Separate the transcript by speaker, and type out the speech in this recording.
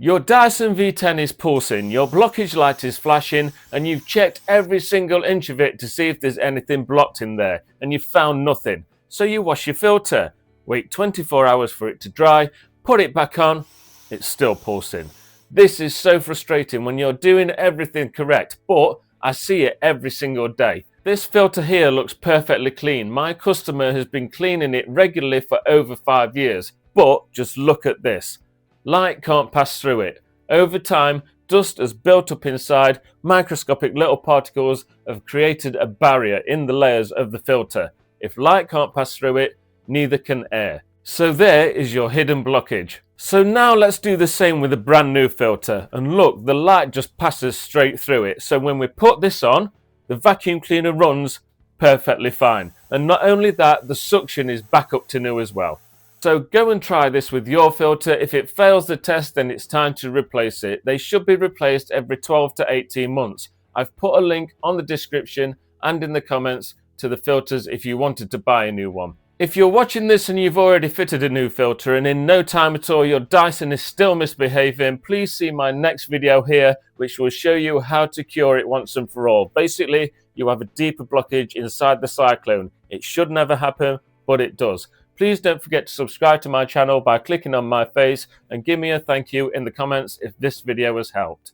Speaker 1: Your Dyson V10 is pulsing, your blockage light is flashing, and you've checked every single inch of it to see if there's anything blocked in there, and you've found nothing. So you wash your filter, wait 24 hours for it to dry, put it back on, it's still pulsing. This is so frustrating when you're doing everything correct, but I see it every single day. This filter here looks perfectly clean. My customer has been cleaning it regularly for over 5 years, but just look at this. Light can't pass through it. Over time, dust has built up inside, microscopic little particles have created a barrier in the layers of the filter. If light can't pass through it, neither can air. So there is your hidden blockage. So now let's do the same with a brand new filter, and look, the light just passes straight through it. So when we put this on, the vacuum cleaner runs perfectly fine. And not only that, the suction is back up to new as well. So go and try this with your filter. If it fails the test, then it's time to replace it. They should be replaced every 12 to 18 months. I've put a link on the description and in the comments to the filters if you wanted to buy a new one. If you're watching this and you've already fitted a new filter and in no time at all your Dyson is still misbehaving, please see my next video here, which will show you how to cure it once and for all. Basically, you have a deeper blockage inside the cyclone. It should never happen, but it does. Please don't forget to subscribe to my channel by clicking on my face and give me a thank you in the comments if this video has helped.